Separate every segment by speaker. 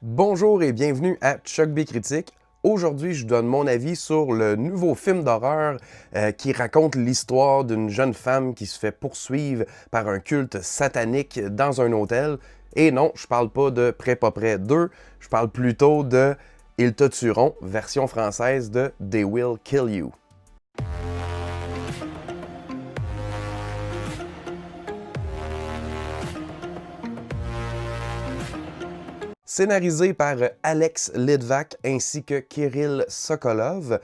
Speaker 1: Bonjour et bienvenue à Chuck B Critique. Aujourd'hui, je donne mon avis sur le nouveau film d'horreur qui raconte l'histoire d'une jeune femme qui se fait poursuivre par un culte satanique dans un hôtel. Et non, je parle pas de Prêt pas prêt 2, je parle plutôt de Ils te tueront, version française de They Will Kill You. Scénarisé par Alex Lidvack ainsi que Kirill Sokolov,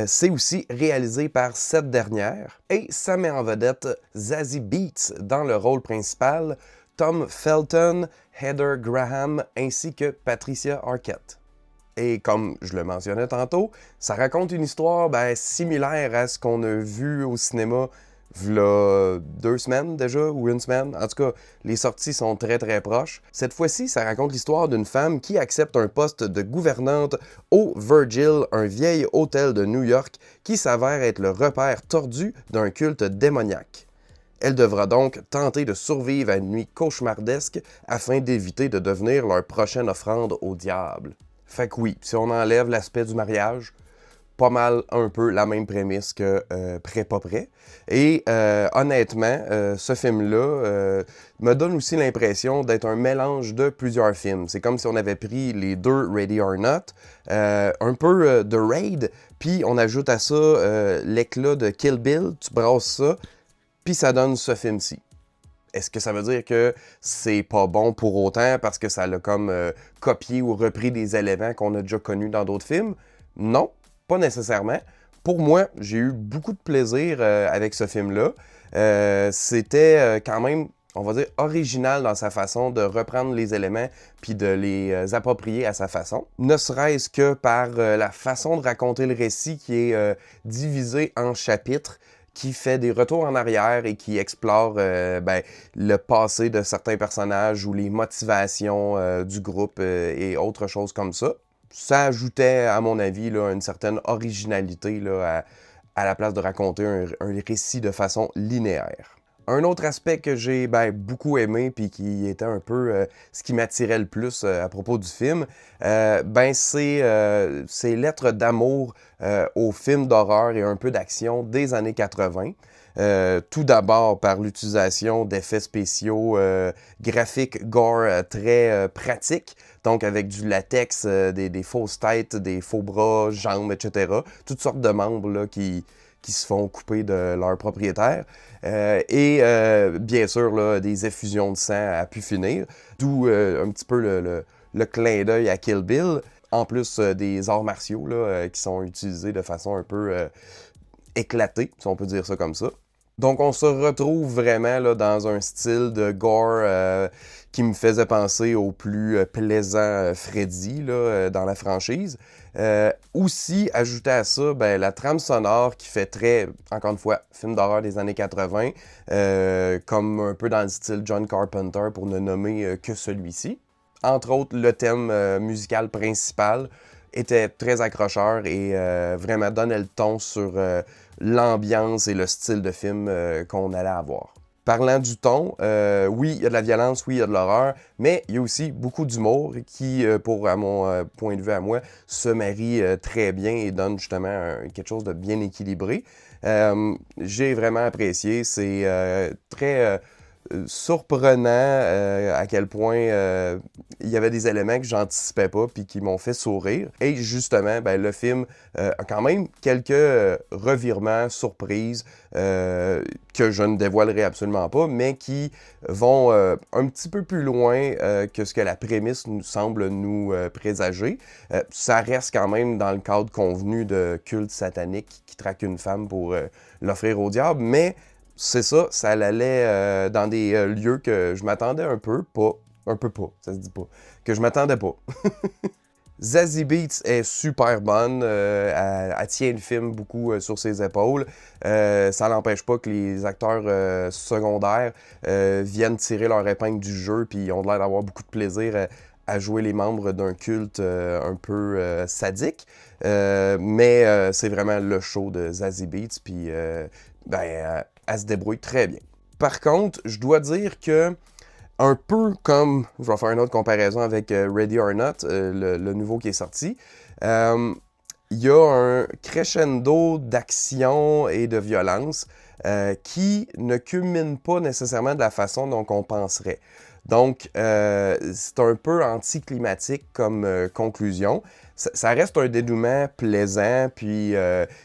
Speaker 1: c'est aussi réalisé par cette dernière et ça met en vedette Zazie Beetz dans le rôle principal, Tom Felton, Heather Graham ainsi que Patricia Arquette. Et comme je le mentionnais tantôt, ça raconte une histoire similaire à ce qu'on a vu au cinéma v'là 2 semaines déjà, ou une semaine. En tout cas, les sorties sont très très proches. Cette fois-ci, ça raconte l'histoire d'une femme qui accepte un poste de gouvernante au Virgil, un vieil hôtel de New York qui s'avère être le repère tordu d'un culte démoniaque. Elle devra donc tenter de survivre à une nuit cauchemardesque afin d'éviter de devenir leur prochaine offrande au diable. Fait que oui, si on enlève l'aspect du mariage, pas mal un peu la même prémisse que Prêt pas prêt. Et honnêtement, ce film-là me donne aussi l'impression d'être un mélange de plusieurs films. C'est comme si on avait pris les deux Ready or Not, un peu de Raid, puis on ajoute à ça l'éclat de Kill Bill, tu brasses ça, puis ça donne ce film-ci. Est-ce que ça veut dire que c'est pas bon pour autant parce que ça l'a comme copié ou repris des éléments qu'on a déjà connus dans d'autres films? Non, pas nécessairement. Pour moi, j'ai eu beaucoup de plaisir avec ce film-là. C'était quand même, on va dire, original dans sa façon de reprendre les éléments puis de les approprier à sa façon. Ne serait-ce que par la façon de raconter le récit qui est divisé en chapitres, qui fait des retours en arrière et qui explore le passé de certains personnages ou les motivations du groupe et autres choses comme ça. Ça ajoutait, à mon avis, là, une certaine originalité là, à la place de raconter un récit de façon linéaire. Un autre aspect que j'ai beaucoup aimé puis qui était un peu ce qui m'attirait le plus à propos du film, c'est ses lettres d'amour aux films d'horreur et un peu d'action des années 80. Tout d'abord par l'utilisation d'effets spéciaux graphiques gore très pratiques, donc avec du latex, des fausses têtes, des faux bras, jambes, etc. Toutes sortes de membres là, qui se font couper de leur propriétaire. Bien sûr, là, des effusions de sang à pu finir, d'où un petit peu le clin d'œil à Kill Bill, en plus des arts martiaux là, qui sont utilisés de façon un peu éclatée, si on peut dire ça comme ça. Donc on se retrouve vraiment là, dans un style de gore qui me faisait penser au plus plaisant Freddy là, dans la franchise. Aussi, ajouté à ça, la trame sonore qui fait très, encore une fois, film d'horreur des années 80, comme un peu dans le style John Carpenter pour ne nommer que celui-ci. Entre autres, le thème musical principal était très accrocheur et vraiment donnait le ton sur l'ambiance et le style de film qu'on allait avoir. Parlant du ton, oui, il y a de la violence, oui, il y a de l'horreur, mais il y a aussi beaucoup d'humour qui, à mon point de vue à moi, se marie très bien et donne justement quelque chose de bien équilibré. J'ai vraiment apprécié, c'est très surprenant à quel point il y avait des éléments que j'anticipais pas puis qui m'ont fait sourire. Et justement, le film a quand même quelques revirements, surprises que je ne dévoilerai absolument pas, mais qui vont un petit peu plus loin que ce que la prémisse nous semble nous présager. Ça reste quand même dans le cadre convenu de culte satanique qui traque une femme pour l'offrir au diable, mais c'est ça, ça allait dans des lieux que je m'attendais un peu pas, ça se dit pas, que je m'attendais pas. Zazie Beetz est super bonne, elle tient le film beaucoup sur ses épaules. Ça n'empêche pas que les acteurs secondaires viennent tirer leur épingle du jeu, puis ils ont l'air d'avoir beaucoup de plaisir à jouer les membres d'un culte un peu sadique. Mais c'est vraiment le show de Zazie Beetz, puis elle se débrouille très bien. Par contre, je dois dire que Un peu comme, je vais faire une autre comparaison avec Ready or Not, le nouveau qui est sorti. Il y a un crescendo d'action et de violence qui ne culmine pas nécessairement de la façon dont on penserait. Donc, c'est un peu anticlimatique comme conclusion. Ça reste un dénouement plaisant, puis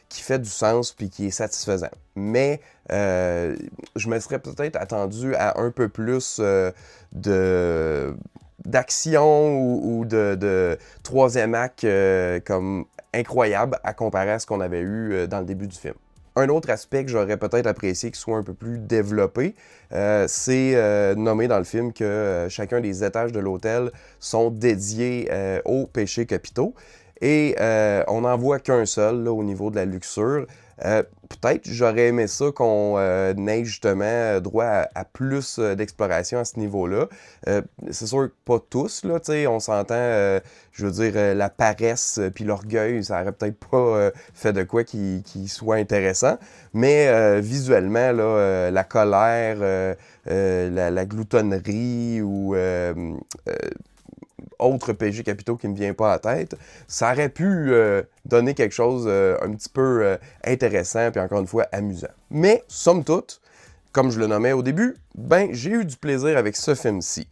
Speaker 1: qui fait du sens, puis qui est satisfaisant. Mais je me serais peut-être attendu à un peu plus de d'action ou de troisième acte comme incroyable à comparer à ce qu'on avait eu dans le début du film. Un autre aspect que j'aurais peut-être apprécié qu'il soit un peu plus développé, c'est nommé dans le film que chacun des étages de l'hôtel sont dédiés aux péchés capitaux. Et on n'en voit qu'un seul là, au niveau de la luxure. Peut-être j'aurais aimé ça qu'on ait justement droit à plus d'exploration à ce niveau-là. C'est sûr que pas tous, là, on s'entend, je veux dire, la paresse puis l'orgueil, ça aurait peut-être pas fait de quoi qui soit intéressant, mais visuellement, là, la colère, la gloutonnerie ou autres péchés capitaux qui ne me vient pas à la tête, ça aurait pu donner quelque chose un petit peu intéressant puis encore une fois amusant. Mais, somme toute, comme je le nommais au début, ben j'ai eu du plaisir avec ce film-ci.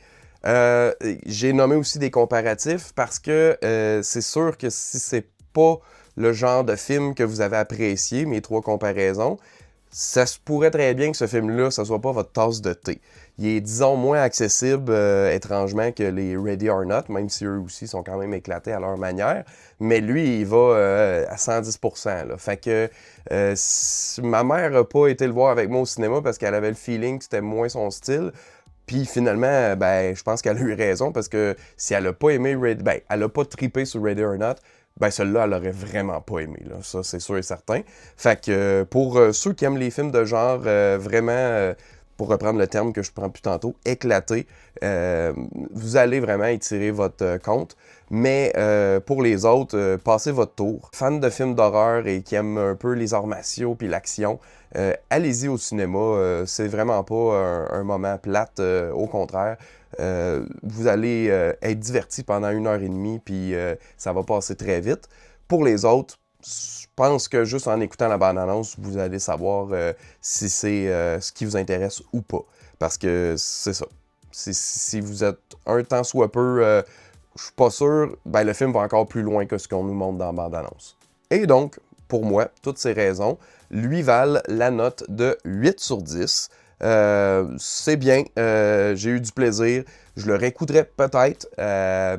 Speaker 1: J'ai nommé aussi des comparatifs parce que c'est sûr que si c'est pas le genre de film que vous avez apprécié, mes trois comparaisons, ça se pourrait très bien que ce film-là, ça soit pas votre tasse de thé. Il est, disons, moins accessible, étrangement, que les Ready or Not, même si eux aussi sont quand même éclatés à leur manière. Mais lui, il va à 110%. Là. Fait que ma mère n'a pas été le voir avec moi au cinéma parce qu'elle avait le feeling que c'était moins son style. Puis finalement, ben, je pense qu'elle a eu raison parce que si elle a pas aimé ben, elle a pas trippé sur Ready or Not, ben celle-là, elle aurait vraiment pas aimé. Là. Ça, c'est sûr et certain. Fait que pour ceux qui aiment les films de genre vraiment, pour reprendre le terme que je prends plus tantôt, éclaté, vous allez vraiment y tirer votre compte. Mais pour les autres, passez votre tour. Fans de films d'horreur et qui aiment un peu les arts martiaux puis l'action, allez-y au cinéma. C'est vraiment pas un moment plate, au contraire. Vous allez être diverti pendant 1 heure et demie, puis ça va passer très vite. Pour les autres, je pense que juste en écoutant la bande-annonce, vous allez savoir si c'est ce qui vous intéresse ou pas. Parce que c'est ça. Si vous êtes un tant soit peu, je suis pas sûr, ben le film va encore plus loin que ce qu'on nous montre dans la bande-annonce. Et donc, pour moi, toutes ces raisons lui valent la note de 8 sur 10. C'est bien, j'ai eu du plaisir. Je le réécouterai peut-être,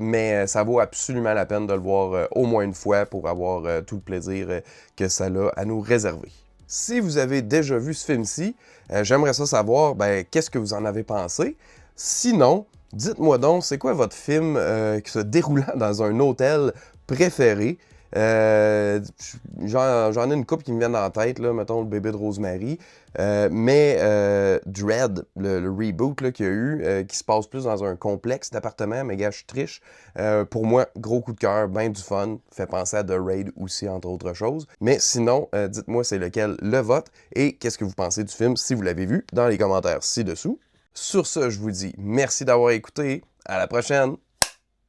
Speaker 1: mais ça vaut absolument la peine de le voir au moins une fois pour avoir tout le plaisir que ça a à nous réserver. Si vous avez déjà vu ce film-ci, j'aimerais ça savoir, ben, qu'est-ce que vous en avez pensé. Sinon, dites-moi donc, c'est quoi votre film qui se déroulant dans un hôtel préféré? J'en ai une couple qui me viennent en tête, là, mettons le bébé de Rosemary. Mais Dread, le reboot qu'il y a eu, qui se passe plus dans un complexe d'appartements, mais gars, je triche. Pour moi, gros coup de cœur, ben du fun. Fait penser à The Raid aussi, entre autres choses. Mais sinon, dites-moi c'est lequel le vote et qu'est-ce que vous pensez du film si vous l'avez vu dans les commentaires ci-dessous. Sur ce, je vous dis merci d'avoir écouté. À la prochaine!